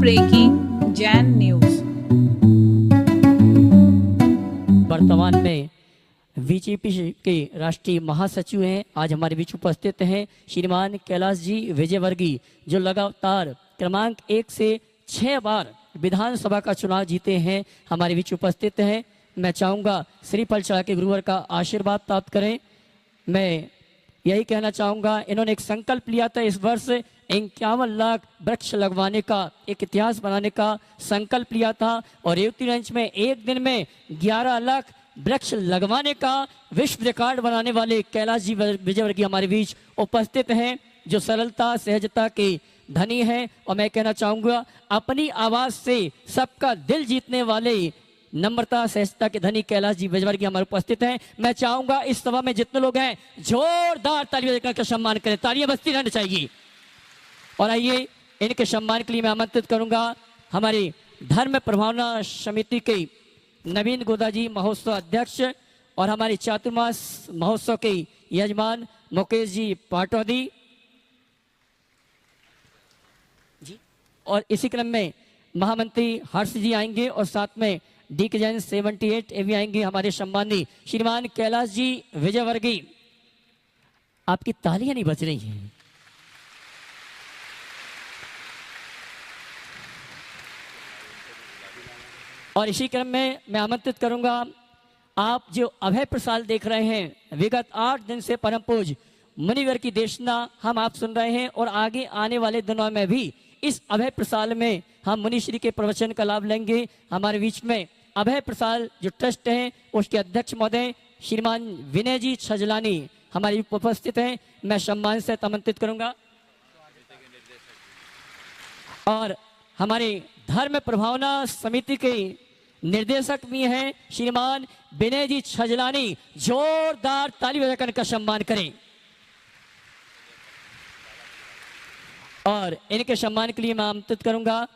Breaking Jain news. वर्तमान में BJP के राष्ट्रीय महासचिव हैं, आज हमारे बीच उपस्थित हैं श्रीमान कैलाश जी विजयवर्गीय, जो लगातार क्रमांक 1 से 6 बार विधानसभा का चुनाव जीते हैं, हमारे बीच उपस्थित हैं। मैं चाहूँगा श्रीफल चढ़ा के गुरुवर का आशीर्वाद प्राप्त करें। मैं यही कहना चाहूँगा, इन्होंने एक संकल्प लिया था इस वर्ष 51 लाख वृक्ष लगवाने का, एक इतिहास बनाने का संकल्प लिया था, और रेवतीगंज में एक दिन में 11 लाख वृक्ष लगवाने का विश्व रिकॉर्ड बनाने वाले कैलाश जी विजयवर्गीय हमारे बीच उपस्थित हैं, जो सरलता सहजता के धनी हैं। और मैं कहना चाहूँगा, अपनी आवाज़ से सबका दिल जीतने वाले नम्रता सहजता के धनी कैलाश जी विजयवर्गीय हमारे उपस्थित हैं। मैं चाहूँगा इस सभा में जितने लोग हैं जोरदार तालियां देकर सम्मान करें, तालियां बजती रहनी चाहिए। और आइए इनके सम्मान के लिए मैं आमंत्रित करूँगा हमारे धर्म प्रभावना समिति के नवीन गोदा जी महोत्सव अध्यक्ष और हमारे चातुर्मास महोत्सव के यजमान मुकेश जी पाटौदी जी, और इसी क्रम में महामंत्री हर्ष जी आएंगे, और साथ में डी के जैन 78 ये भी आएंगे, हमारे सम्मानी श्रीमान कैलाश जी विजयवर्गीय। आपकी तालियां नहीं बज रही हैं। और इसी क्रम में मैं आमंत्रित करूंगा, आप जो अभय प्रसाद देख रहे हैं, विगत 8 दिन से परम पूज मुनिवर की देशना हम आप सुन रहे हैं, और आगे आने वाले दिनों में भी इस अभय प्रसाद में हम मुनिश्री के प्रवचन का लाभ लेंगे। हमारे बीच में अभय प्रसाद जो ट्रस्ट है उसके अध्यक्ष महोदय श्रीमान विनय जी छजलानी हमारे उपस्थित हैं। मैं सम्मान से आमंत्रित करूंगा, और हमारे धर्म प्रभावना समिति के निर्देशक भी हैं श्रीमान विनय जी छजलानी, जोरदार ताली बजाकर इनका सम्मान करें। और इनके सम्मान के लिए मैं आमंत्रित करूंगा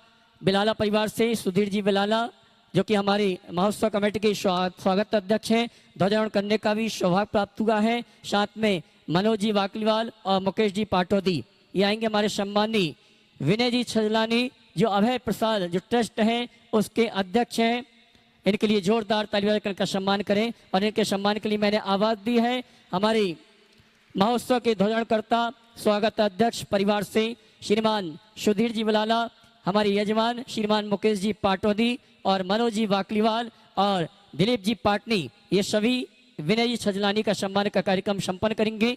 बिलाला परिवार से सुधीर जी बिलाला, जो कि हमारी महोत्सव कमेटी के स्वागत अध्यक्ष हैं। ध्वजारोहण करने का भी सौभाग्य प्राप्त हुआ है। साथ में मनोज जी वाकलीवाल और मुकेश जी पाटौदी ये आएंगे। हमारे सम्मानी विनय जी छजलानी जो अभय प्रसाद जो ट्रस्ट है उसके अध्यक्ष हैं, इनके लिए जोरदार तालियां का सम्मान करें। और इनके सम्मान के लिए मैंने आवाज़ दी है हमारी महोत्सव के ध्वजारोहणकर्ता स्वागत अध्यक्ष परिवार से श्रीमान सुधीर जी बिलाला, हमारे यजमान श्रीमान मुकेश जी पाटौदी और मनोज जी वाकलीवाल और दिलीप जी पाटनी, ये सभी विनय जी छजलानी का सम्मान का कार्यक्रम संपन्न करेंगे।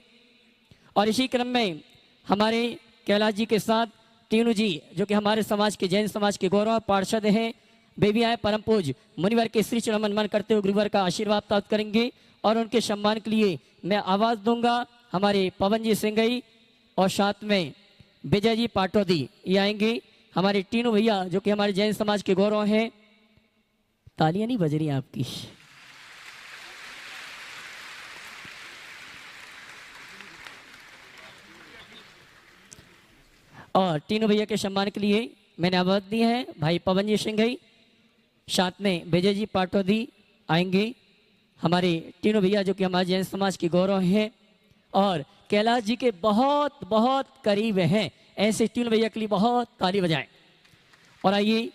और इसी क्रम में हमारे कैलाश जी के साथ तीनू जी, जो कि हमारे समाज के जैन समाज के गौरव पार्षद हैं, वे भी आए परम पूज मुनिवर के श्री चरण मनन करते हुए गुरुवर का आशीर्वाद प्राप्त करेंगे। और उनके सम्मान के लिए मैं आवाज़ दूंगा हमारे पवन जी सिंगई और साथ में विजय जी पाटौदी ये आएंगे। हमारे तीनों भैया जो कि हमारे जैन समाज के गौरव हैं, तालियां नहीं बज रही आपकी। और तीनों भैया के सम्मान के लिए मैंने आवाज़ दी है भाई पवन जी सिंघई, साथ में विजय जी पाटौदी आएंगे। हमारे तीनों भैया जो कि हमारे जैन समाज के गौरव हैं और कैलाश जी के बहुत बहुत करीब हैं, ऐसे तीनों भैया के लिए बहुत ताली बजाएं। और आइए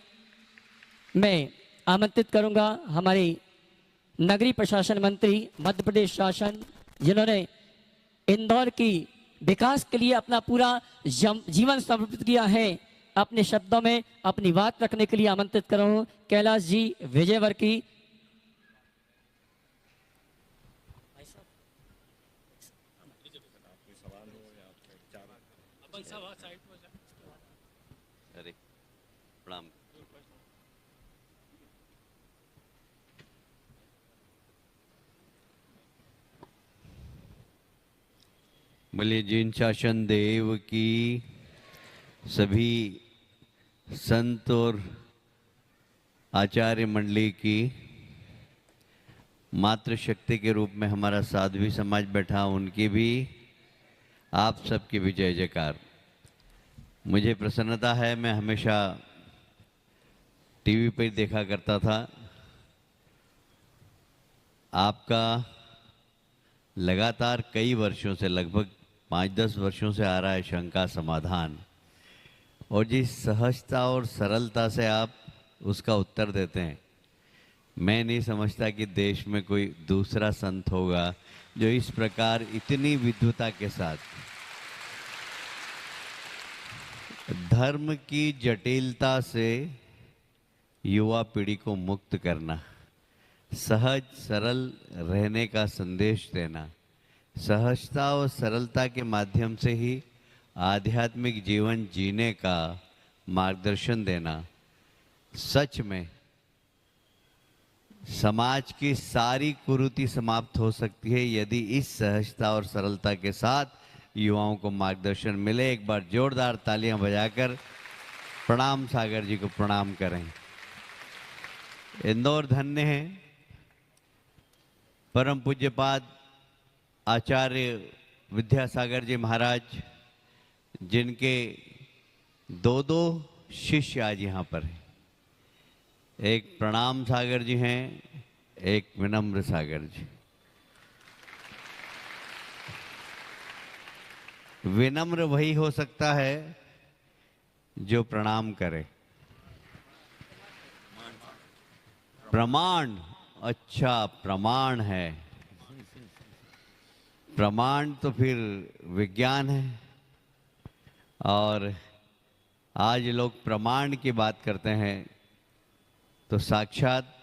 मैं आमंत्रित करूंगा हमारे नगरीय प्रशासन मंत्री मध्य प्रदेश शासन, जिन्होंने इंदौर की विकास के लिए अपना पूरा जीवन समर्पित किया है, अपने शब्दों में अपनी बात रखने के लिए आमंत्रित कर रहा हूं कैलाश जी विजयवर्गीय। प्रणाम। बोलिए जैन शासन देव की, सभी संत और आचार्य मंडली की, मातृशक्ति के रूप में हमारा साध्वी समाज बैठा उनकी भी, आप सबकी भी जय जयकार। मुझे प्रसन्नता है, मैं हमेशा टीवी पर देखा करता था, आपका लगातार कई वर्षों से, लगभग 5-10 वर्षों से आ रहा है शंका समाधान, और जिस सहजता और सरलता से आप उसका उत्तर देते हैं, मैं नहीं समझता कि देश में कोई दूसरा संत होगा जो इस प्रकार इतनी विद्वता के साथ धर्म की जटिलता से युवा पीढ़ी को मुक्त करना, सहज सरल रहने का संदेश देना, सहजता और सरलता के माध्यम से ही आध्यात्मिक जीवन जीने का मार्गदर्शन देना, सच में समाज की सारी कुरीति समाप्त हो सकती है यदि इस सहजता और सरलता के साथ युवाओं को मार्गदर्शन मिले। एक बार जोरदार तालियां बजाकर प्रणाम सागर जी को प्रणाम करें। इंदौर धन्य है, परम पूज्यपाद आचार्य विद्यासागर जी महाराज, जिनके दो शिष्य आज यहाँ पर हैं। एक प्रणाम सागर जी हैं, एक विनम्र सागर जी। विनम्र वही हो सकता है जो प्रणाम करे। प्रमाण, अच्छा प्रमाण है, प्रमाण तो फिर विज्ञान है। और आज लोग प्रमाण की बात करते हैं तो साक्षात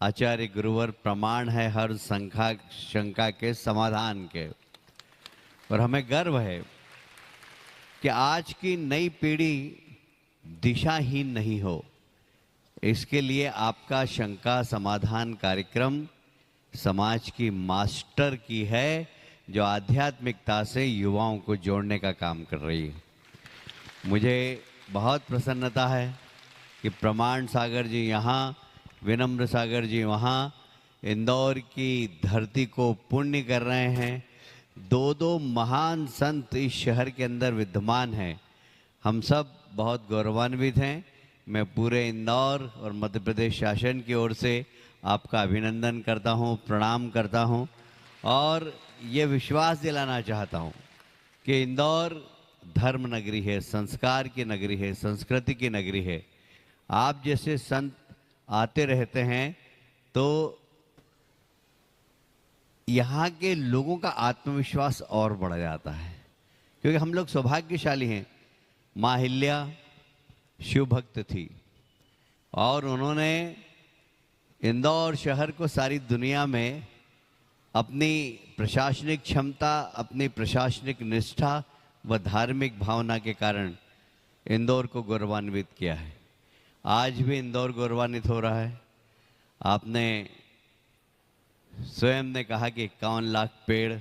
आचार्य गुरुवर प्रमाण है हर शंका के समाधान के। और हमें गर्व है कि आज की नई पीढ़ी दिशाहीन नहीं हो, इसके लिए आपका शंका समाधान कार्यक्रम समाज की मास्टर की है, जो आध्यात्मिकता से युवाओं को जोड़ने का काम कर रही है। मुझे बहुत प्रसन्नता है कि प्रमाण सागर जी यहाँ, विनम्र सागर जी वहाँ इंदौर की धरती को पुण्य कर रहे हैं। दो महान संत इस शहर के अंदर विद्यमान हैं। हम सब बहुत गौरवान्वित हैं। मैं पूरे इंदौर और मध्य प्रदेश शासन की ओर से आपका अभिनंदन करता हूँ, प्रणाम करता हूँ और ये विश्वास दिलाना चाहता हूँ कि इंदौर धर्म नगरी है, संस्कार की नगरी है, संस्कृति की नगरी है। आप जैसे संत आते रहते हैं तो यहाँ के लोगों का आत्मविश्वास और बढ़ जाता है, क्योंकि हम लोग सौभाग्यशाली हैं। माँ हिल्या शिव भक्त थी और उन्होंने इंदौर शहर को सारी दुनिया में अपनी प्रशासनिक क्षमता, अपनी प्रशासनिक निष्ठा व धार्मिक भावना के कारण इंदौर को गौरवान्वित किया है। आज भी इंदौर गौरवान्वित हो रहा है। आपने स्वयं ने कहा कि 51 लाख पेड़।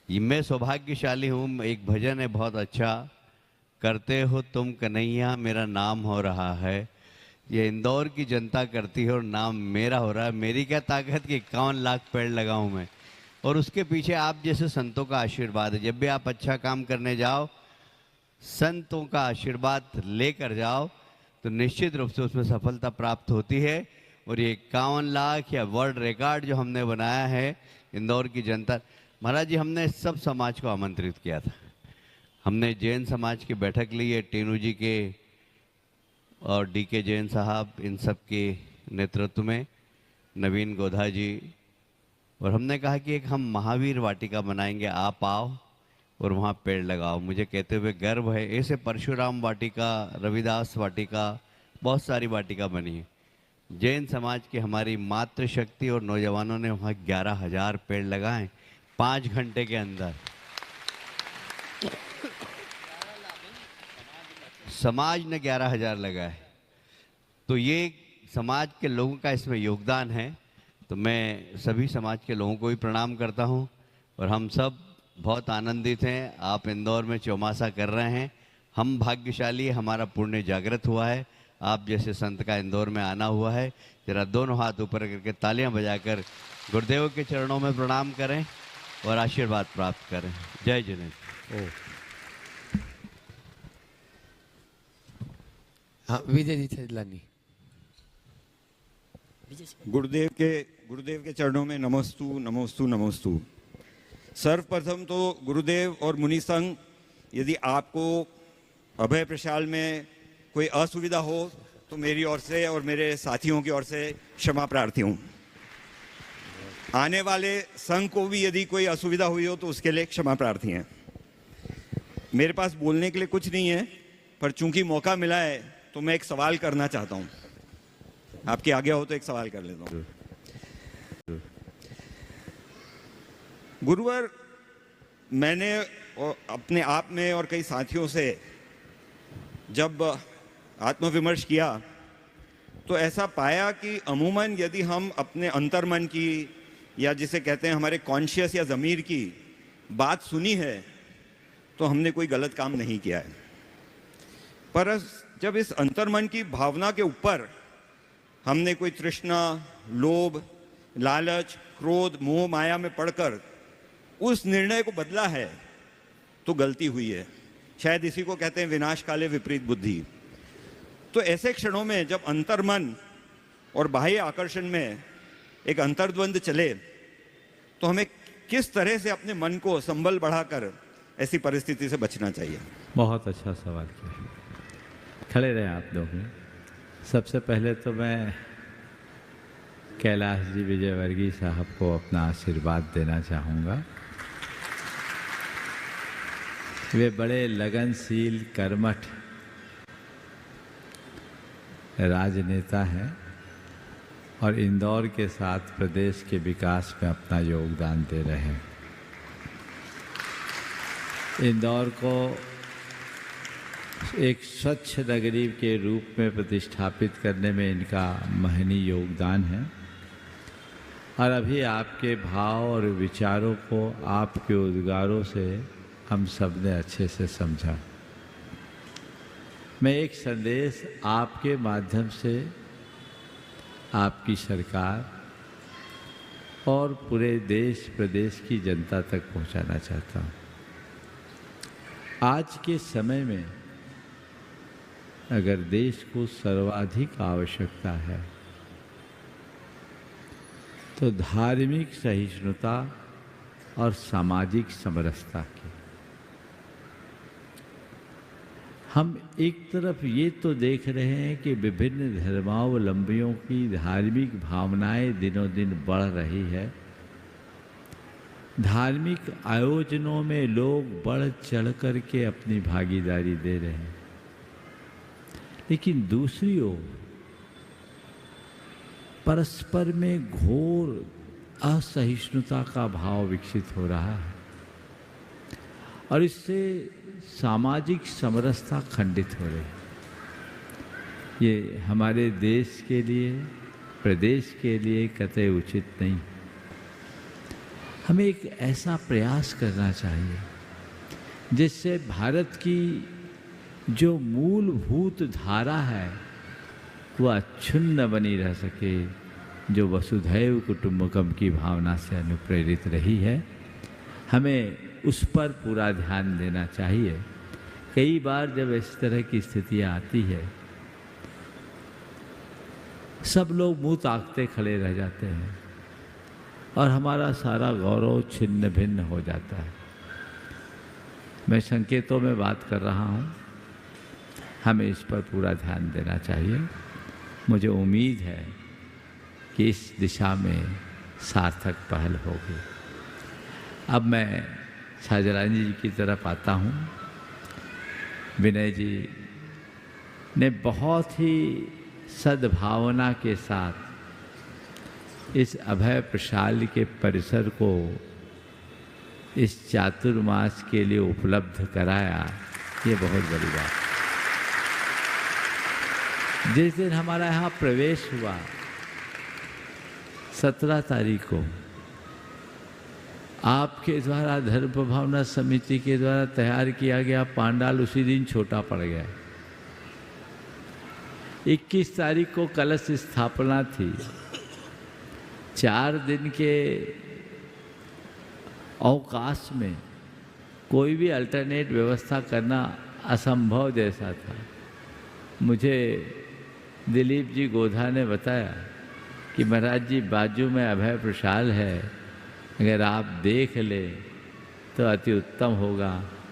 ये मैं सौभाग्यशाली हूँ। एक भजन है बहुत अच्छा, करते हो तुम कन्हैया मेरा नाम हो रहा है। ये इंदौर की जनता करती है और नाम मेरा हो रहा है। मेरी क्या ताकत कि 51 लाख पेड़ लगाऊं मैं, और उसके पीछे आप जैसे संतों का आशीर्वाद है। जब भी आप अच्छा काम करने जाओ, संतों का आशीर्वाद लेकर जाओ तो निश्चित रूप से उसमें सफलता प्राप्त होती है। और ये 51 लाख या वर्ल्ड रिकॉर्ड जो हमने बनाया है इंदौर की जनता। महाराज जी, हमने सब समाज को आमंत्रित किया था। हमने जैन समाज की बैठक ली है, टीनू जी के और डीके जैन साहब, इन सब के नेतृत्व में, नवीन गोधा जी। और हमने कहा कि एक हम महावीर वाटिका बनाएंगे, आप आओ और वहाँ पेड़ लगाओ। मुझे कहते हुए गर्व है, ऐसे परशुराम वाटिका, रविदास वाटिका, बहुत सारी वाटिका बनी है। जैन समाज की हमारी मातृशक्ति और नौजवानों ने वहाँ 11,000 पेड़ लगाए 5 घंटे के अंदर। समाज ने 11,000 लगाए। तो ये समाज के लोगों का इसमें योगदान है। तो मैं सभी समाज के लोगों को भी प्रणाम करता हूँ और हम सब बहुत आनंदित हैं। आप इंदौर में चौमासा कर रहे हैं, हम भाग्यशाली, हमारा पुण्य जागृत हुआ है। आप जैसे संत का इंदौर में आना हुआ है। जरा दोनों हाथ ऊपर करके तालियां बजाकर गुरुदेव के चरणों में प्रणाम करें और आशीर्वाद प्राप्त करें। जय जिनेन्द्र। हाँ, विजय जी छजलानी। गुरुदेव के चरणों में नमोस्तु नमोस्तु नमोस्तु। सर्वप्रथम तो गुरुदेव और मुनि संघ, यदि आपको अभय प्रशाल में कोई असुविधा हो तो मेरी ओर से और मेरे साथियों की ओर से क्षमा प्रार्थी हूँ। आने वाले संघ को भी यदि कोई असुविधा हुई हो तो उसके लिए क्षमा प्रार्थी हैं। मेरे पास बोलने के लिए कुछ नहीं है, पर चूंकि मौका मिला है तो मैं एक सवाल करना चाहता हूँ। आपकी आज्ञा हो तो एक सवाल कर लेता हूँ। गुरुवर, मैंने अपने आप में और कई साथियों से जब आत्मविमर्श किया तो ऐसा पाया कि अमूमन यदि हम अपने अंतर्मन की या जिसे कहते हैं हमारे कॉन्शियस या ज़मीर की बात सुनी है तो हमने कोई गलत काम नहीं किया है। पर जब इस अंतर्मन की भावना के ऊपर हमने कोई तृष्णा, लोभ, लालच, क्रोध, मोह, माया में पड़कर उस निर्णय को बदला है तो गलती हुई है। शायद इसी को कहते हैं विनाश काले विपरीत बुद्धि। तो ऐसे क्षणों में जब अंतर्मन और बाह्य आकर्षण में एक अंतर्द्वंद चले तो हमें किस तरह से अपने मन को संबल बढ़ाकर ऐसी परिस्थिति से बचना चाहिए? बहुत अच्छा सवाल किया। खड़े रहे आप लोग। सबसे पहले तो मैं कैलाश जी विजयवर्गीय साहब को अपना आशीर्वाद देना चाहूँगा। वे बड़े लगनशील, कर्मठ राजनेता हैं और इंदौर के साथ प्रदेश के विकास में अपना योगदान दे रहे हैं। इंदौर को एक स्वच्छ नगरी के रूप में प्रतिष्ठापित करने में इनका महनीय योगदान है और अभी आपके भाव और विचारों को आपके उद्गारों से हम सब ने अच्छे से समझा। मैं एक संदेश आपके माध्यम से आपकी सरकार और पूरे देश प्रदेश की जनता तक पहुंचाना चाहता हूं। आज के समय में अगर देश को सर्वाधिक आवश्यकता है तो धार्मिक सहिष्णुता और सामाजिक समरसता की। हम एक तरफ ये तो देख रहे हैं कि विभिन्न धर्मावलंबियों की धार्मिक भावनाएं दिनों दिन बढ़ रही है। धार्मिक आयोजनों में लोग बढ़ चढ़ कर के अपनी भागीदारी दे रहे हैं, लेकिन दूसरी ओर परस्पर में घोर असहिष्णुता का भाव विकसित हो रहा है और इससे सामाजिक समरसता खंडित हो रही है। ये हमारे देश के लिए, प्रदेश के लिए कतई उचित नहीं। हमें एक ऐसा प्रयास करना चाहिए जिससे भारत की जो मूलभूत धारा है वह अक्षुण्ण बनी रह सके, जो वसुधैव कुटुंबकम की भावना से अनुप्रेरित रही है। हमें उस पर पूरा ध्यान देना चाहिए। कई बार जब इस तरह की स्थितियां आती है सब लोग मुंह ताकते खड़े रह जाते हैं और हमारा सारा गौरव छिन्न भिन्न हो जाता है। मैं संकेतों में बात कर रहा हूं, हमें इस पर पूरा ध्यान देना चाहिए। मुझे उम्मीद है कि इस दिशा में सार्थक पहल होगी। अब मैं साजरानी जी की तरफ आता हूँ। विनय जी ने बहुत ही सद्भावना के साथ इस अभय प्रशाल के परिसर को इस चातुर्मास के लिए उपलब्ध कराया, ये बहुत बड़ी बात। जिस दिन हमारा यहाँ प्रवेश हुआ 17 तारीख को आपके द्वारा धर्म भावना समिति के द्वारा तैयार किया गया पांडाल उसी दिन छोटा पड़ गया। 21 तारीख को कलश स्थापना थी। 4 दिन के अवकाश में कोई भी अल्टरनेट व्यवस्था करना असंभव जैसा था। मुझे दिलीप जी गोधा ने बताया कि महाराज जी बाजू में अभय प्रशाल है, अगर आप देख ले तो अति उत्तम होगा।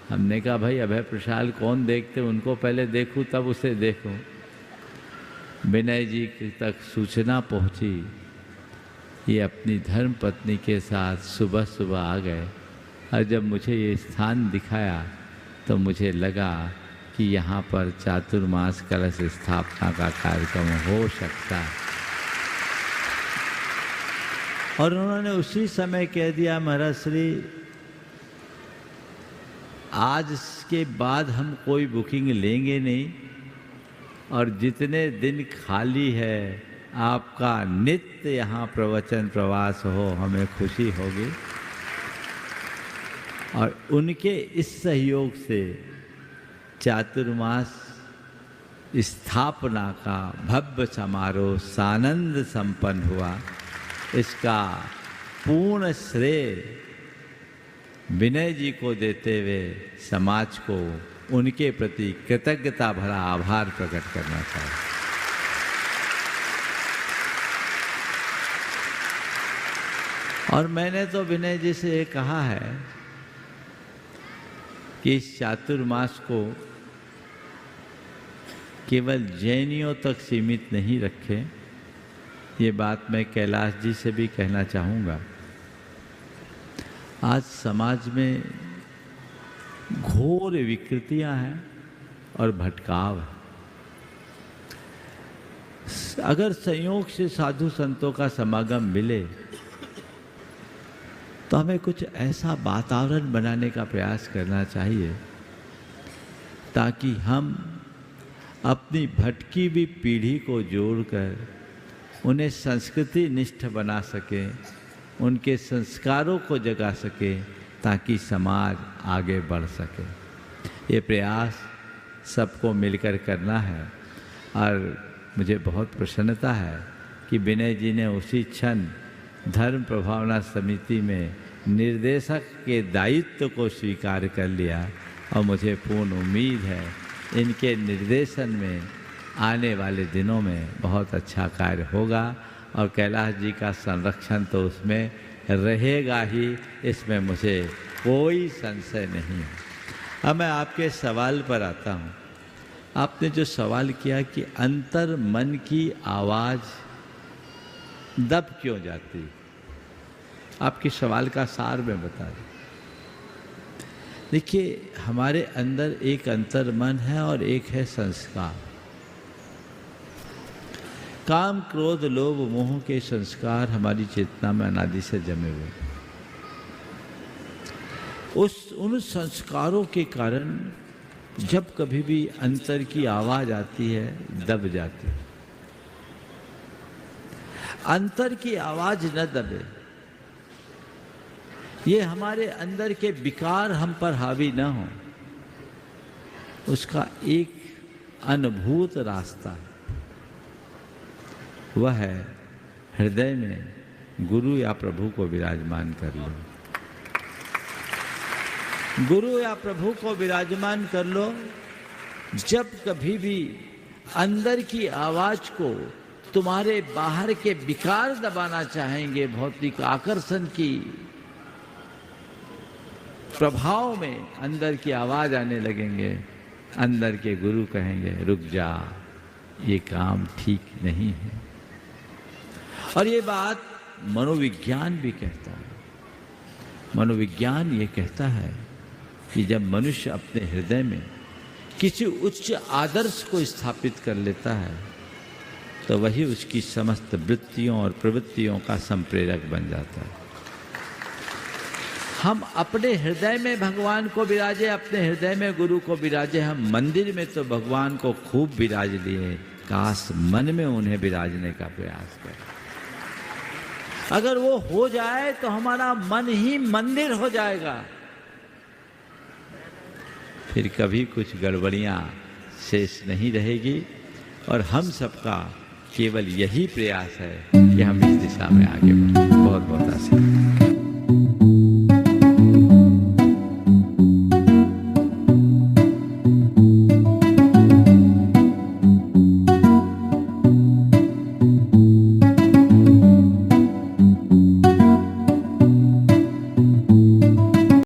हमने कहा भाई अभय प्रसाद कौन देखते, उनको पहले देखूं तब उसे देखूं। विनय जी तक सूचना पहुंची, ये अपनी धर्म पत्नी के साथ सुबह सुबह आ गए, और जब मुझे ये स्थान दिखाया तो मुझे लगा कि यहाँ पर चातुर्मास कलश स्थापना का कार्यक्रम हो सकता है। और उन्होंने उसी समय कह दिया, महाराज श्री आज के बाद हम कोई बुकिंग लेंगे नहीं, और जितने दिन खाली है आपका नित्य यहाँ प्रवचन प्रवास हो, हमें खुशी होगी। और उनके इस सहयोग से चातुर्मास स्थापना का भव्य समारोह सानंद संपन्न हुआ। इसका पूर्ण श्रेय विनय जी को देते हुए समाज को उनके प्रति कृतज्ञता भरा आभार प्रकट करना चाहिए। और मैंने तो विनय जी से ये कहा है कि इस चातुर्मास को केवल जैनियों तक सीमित नहीं रखें। ये बात मैं कैलाश जी से भी कहना चाहूँगा। आज समाज में घोर विकृतियां हैं और भटकाव है। अगर संयोग से साधु संतों का समागम मिले तो हमें कुछ ऐसा वातावरण बनाने का प्रयास करना चाहिए ताकि हम अपनी भटकी हुई पीढ़ी को जोड़कर उन्हें संस्कृति निष्ठ बना सकें, उनके संस्कारों को जगा सके, ताकि समाज आगे बढ़ सके। ये प्रयास सबको मिलकर करना है। और मुझे बहुत प्रसन्नता है कि विनय जी ने उसी क्षण धर्म प्रभावना समिति में निर्देशक के दायित्व को स्वीकार कर लिया, और मुझे पूर्ण उम्मीद है इनके निर्देशन में आने वाले दिनों में बहुत अच्छा कार्य होगा, और कैलाश जी का संरक्षण तो उसमें रहेगा ही, इसमें मुझे कोई संशय नहीं है। अब मैं आपके सवाल पर आता हूँ। आपने जो सवाल किया कि अंतर मन की आवाज़ दब क्यों जाती, आपके सवाल का सार मैं बता दूं। देखिए, हमारे अंदर एक अंतर मन है और एक है संस्कार। काम क्रोध लोभ मोह के संस्कार हमारी चेतना में अनादि से जमे हुए। उन संस्कारों के कारण जब कभी भी अंतर की आवाज आती है, दब जाती है। अंतर की आवाज न दबे, ये हमारे अंदर के विकार हम पर हावी न हो, उसका एक अनुभूत रास्ता है। वह है हृदय में गुरु या प्रभु को विराजमान कर लो। गुरु या प्रभु को विराजमान कर लो। जब कभी भी अंदर की आवाज को तुम्हारे बाहर के विकार दबाना चाहेंगे, भौतिक आकर्षण की प्रभाव में अंदर की आवाज आने लगेंगे, अंदर के गुरु कहेंगे रुक जा, ये काम ठीक नहीं है। और ये बात मनोविज्ञान भी कहता है। मनोविज्ञान ये कहता है कि जब मनुष्य अपने हृदय में किसी उच्च आदर्श को स्थापित कर लेता है तो वही उसकी समस्त वृत्तियों और प्रवृत्तियों का संप्रेरक बन जाता है। हम अपने हृदय में भगवान को विराजे, अपने हृदय में गुरु को विराजे। हम मंदिर में तो भगवान को खूब विराज लिए, काश मन में उन्हें विराजने का प्रयास करें। अगर वो हो जाए तो हमारा मन ही मंदिर हो जाएगा, फिर कभी कुछ गड़बड़ियां शेष नहीं रहेगी। और हम सबका केवल यही प्रयास है कि हम इस दिशा में आगे बढ़ें। बहुत बहुत आशीर्वाद।